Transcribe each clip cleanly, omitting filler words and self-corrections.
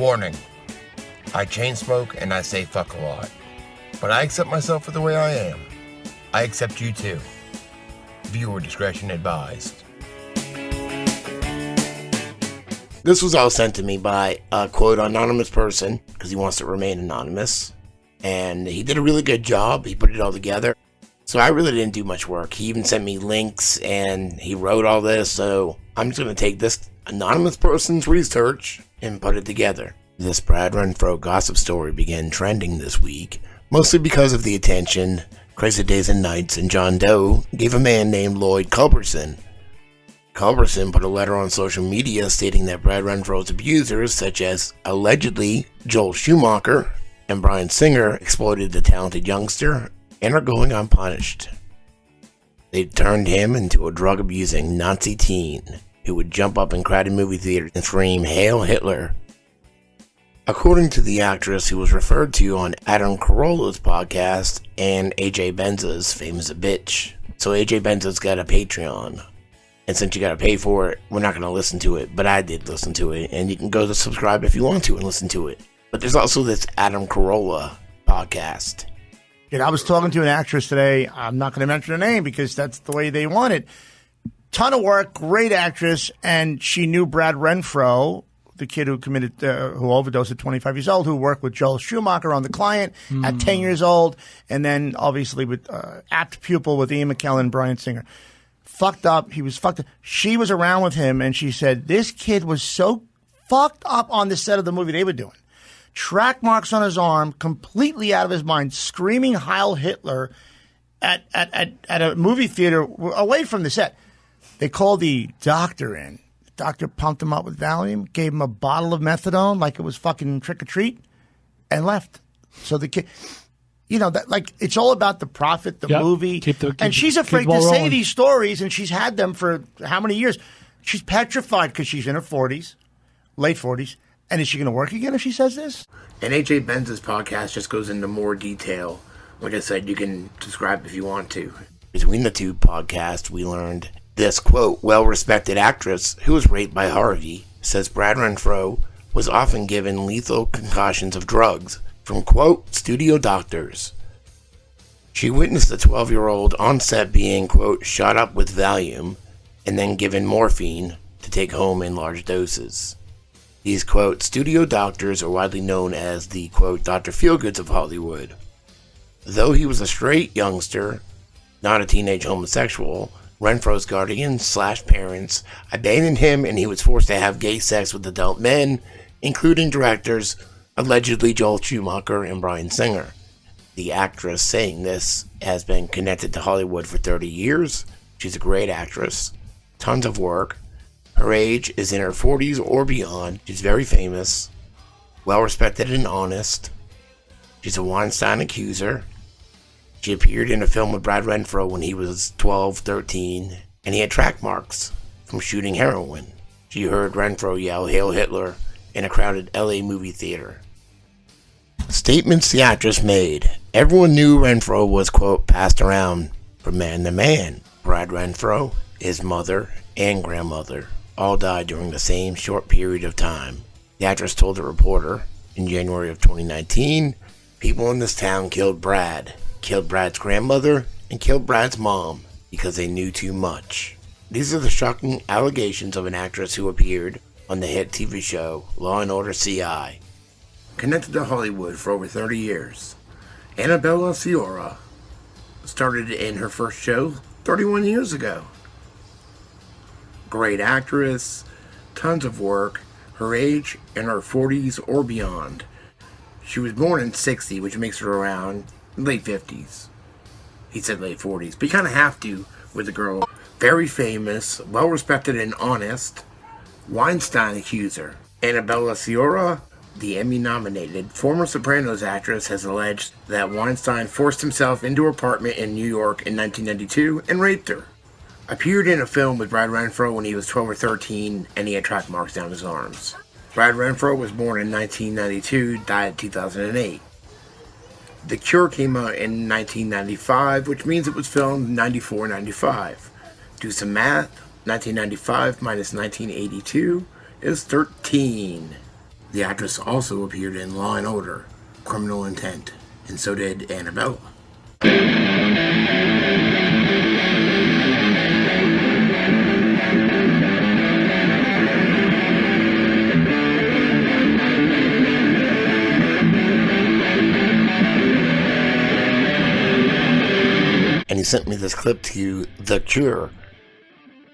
Warning. I chain smoke and I say fuck a lot. But I accept myself for the way I am. I accept you too. Viewer discretion advised. This was all sent to me by a quote anonymous person because he wants to remain anonymous. And he did a really good job. He put it all together. So I really didn't do much work. He even sent me links and he wrote all this. So I'm just going to take this anonymous person's research and put it together. This Brad Renfro gossip story began trending this week, mostly because of the attention Crazy Days and Nights and John Doe gave a man named Lloyd Culberson. Culberson put a letter on social media stating that Brad Renfro's abusers, such as allegedly Joel Schumacher and Bryan Singer, exploited the talented youngster and are going unpunished. They turned him into a drug-abusing Nazi teen who would jump up in crowded movie theaters and scream, "Hail Hitler." According to the actress who was referred to on Adam Carolla's podcast and AJ Benza's Famous a Bitch. So AJ Benza's got a Patreon. And since you gotta pay for it, we're not gonna listen to it. But I did listen to it. And you can go to subscribe if you want to and listen to it. But there's also this Adam Carolla podcast. I was talking to an actress today. I'm not going to mention her name because that's the way they want it. Ton of work, great actress, and she knew Brad Renfro, the kid who who overdosed at 25 years old, who worked with Joel Schumacher on The Client at 10 years old, and then obviously with apt pupil with Ian McKellen and Bryan Singer. Fucked up. He was fucked up. She was around with him, and she said this kid was so fucked up on the set of the movie they were doing. Track marks on his arm, completely out of his mind, screaming Heil Hitler at a movie theater away from the set. They called the doctor in. The doctor pumped him up with Valium, gave him a bottle of methadone like it was fucking trick or treat, and left. So the kid, it's all about the profit, the movie. And she's afraid to say these stories, and she's had them for how many years? She's petrified because she's in her 40s, late 40s. And is she going to work again if she says this? And AJ Benza's podcast just goes into more detail. Like I said, you can subscribe if you want to. Between the two podcasts, we learned this, quote, well-respected actress who was raped by Harvey says Brad Renfro was often given lethal concoctions of drugs from, quote, studio doctors. She witnessed the 12-year-old on set being, quote, shot up with Valium and then given morphine to take home in large doses. These, quote, studio doctors are widely known as the, quote, Dr. Feelgoods of Hollywood. Though he was a straight youngster, not a teenage homosexual, Renfro's guardians/parents abandoned him and he was forced to have gay sex with adult men, including directors, allegedly Joel Schumacher and Bryan Singer. The actress saying this has been connected to Hollywood for 30 years. She's a great actress. Tons of work. Her age is in her 40s or beyond. She's very famous, well-respected and honest. She's a Weinstein accuser. She appeared in a film with Brad Renfro when he was 12, 13, and he had track marks from shooting heroin. She heard Renfro yell, "Hail Hitler," in a crowded LA movie theater. Statements the actress made. Everyone knew Renfro was, quote, passed around from man to man. Brad Renfro, his mother, and grandmother all died during the same short period of time. The actress told a reporter in January of 2019, people in this town killed Brad's grandmother, and killed Brad's mom because they knew too much. These are the shocking allegations of an actress who appeared on the hit TV show Law & Order CI. Connected to Hollywood for over 30 years, Annabella Sciorra started in her first show 31 years ago. Great actress, tons of work, her age in her 40s or beyond. She was born in 60, which makes her around late 50s. He said late 40s, but you kind of have to with a girl. Very famous, well-respected and honest, Weinstein accuser. Annabella Sciorra, the Emmy-nominated former Sopranos actress, has alleged that Weinstein forced himself into her apartment in New York in 1992 and raped her. Appeared in a film with Brad Renfro when he was 12 or 13, and he had track marks down his arms. Brad Renfro was born in 1992, died in 2008. The Cure came out in 1995, which means it was filmed in 94-95. Do some math, 1995 minus 1982 is 13. The actress also appeared in Law & Order, Criminal Intent, and so did Annabella. And he sent me this clip to The Cure.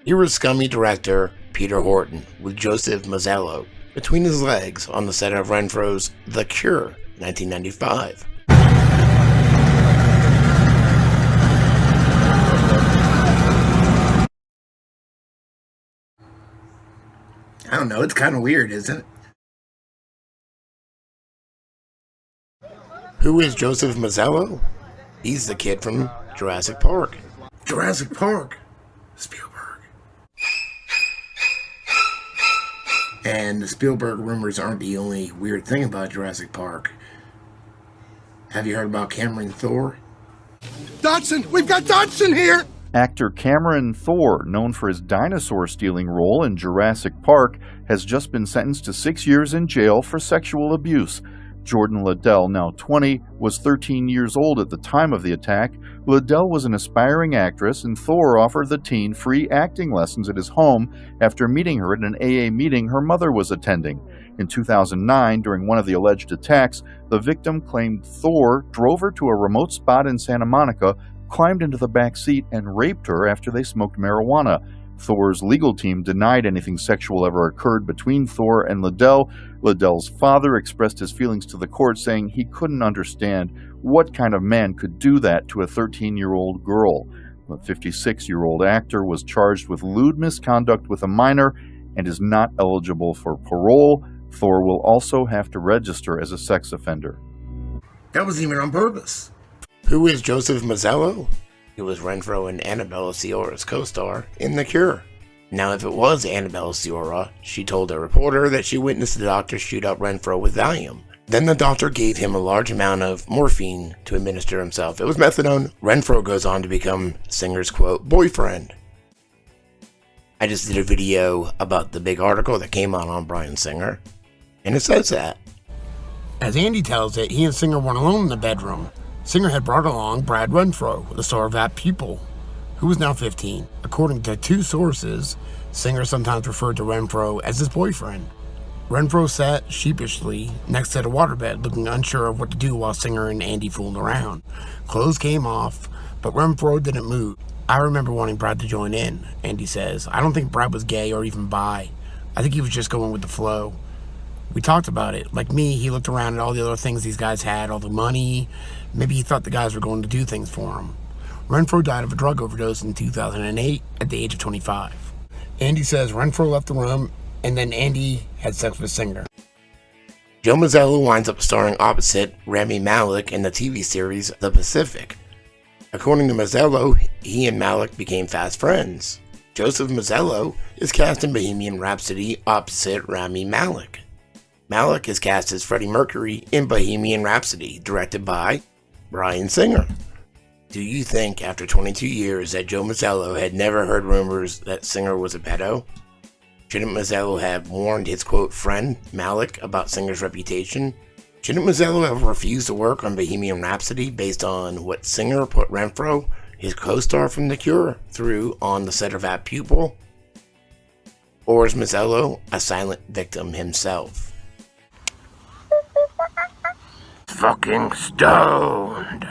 Here was scummy director Peter Horton with Joseph Mazzello between his legs on the set of Renfro's The Cure, 1995. I don't know, it's kind of weird, isn't it? Who is Joseph Mazzello? He's the kid from Jurassic Park. Jurassic Park. Spielberg. And the Spielberg rumors aren't the only weird thing about Jurassic Park. Have you heard about Cameron Thor? Dodson! We've got Dodson here! Actor Cameron Thor, known for his dinosaur-stealing role in Jurassic Park, has just been sentenced to 6 years in jail for sexual abuse. Jordan Liddell, now 20, was 13 years old at the time of the attack. Liddell was an aspiring actress, and Thor offered the teen free acting lessons at his home after meeting her at an AA meeting her mother was attending. In 2009, during one of the alleged attacks, the victim claimed Thor drove her to a remote spot in Santa Monica, climbed into the back seat, and raped her after they smoked marijuana. Thor's legal team denied anything sexual ever occurred between Thor and Liddell. Liddell's father expressed his feelings to the court, saying he couldn't understand what kind of man could do that to a 13-year-old girl. The 56-year-old actor was charged with lewd misconduct with a minor and is not eligible for parole. Thor will also have to register as a sex offender. That was even on purpose. Who is Joseph Mazzello? He was Renfro and Annabella Sciorra's co-star in The Cure. Now, if it was Annabella Sciorra, she told a reporter that she witnessed the doctor shoot up Renfro with Valium. Then the doctor gave him a large amount of morphine to administer himself. It was methadone. Renfro goes on to become Singer's, quote, boyfriend. I just did a video about the big article that came out on Bryan Singer, and it says that. As Andy tells it, he and Singer weren't alone in the bedroom. Singer had brought along Brad Renfro, the star of That Pupil, who was now 15. According to two sources, Singer sometimes referred to Renfro as his boyfriend. Renfro sat sheepishly next to the waterbed, looking unsure of what to do while Singer and Andy fooled around. Clothes came off, but Renfro didn't move. I remember wanting Brad to join in, Andy says. I don't think Brad was gay or even bi. I think he was just going with the flow. We talked about it. Like me, he looked around at all the other things these guys had, all the money. Maybe he thought the guys were going to do things for him. Renfro died of a drug overdose in 2008 at the age of 25. Andy says Renfro left the room, and then Andy had sex with Singer. Joe Mazzello winds up starring opposite Rami Malek in the TV series The Pacific. According to Mazzello, he and Malek became fast friends. Joseph Mazzello is cast in Bohemian Rhapsody opposite Rami Malek. Malek is cast as Freddie Mercury in Bohemian Rhapsody, directed by Bryan Singer. Do you think after 22 years that Joe Mazzello had never heard rumors that Singer was a pedo? Shouldn't Mazzello have warned his quote friend Malek about Singer's reputation? Shouldn't Mazzello have refused to work on Bohemian Rhapsody based on what Singer put Renfro, his co-star from The Cure, through on the set of That Pupil? Or is Mazzello a silent victim himself? Fucking stoned.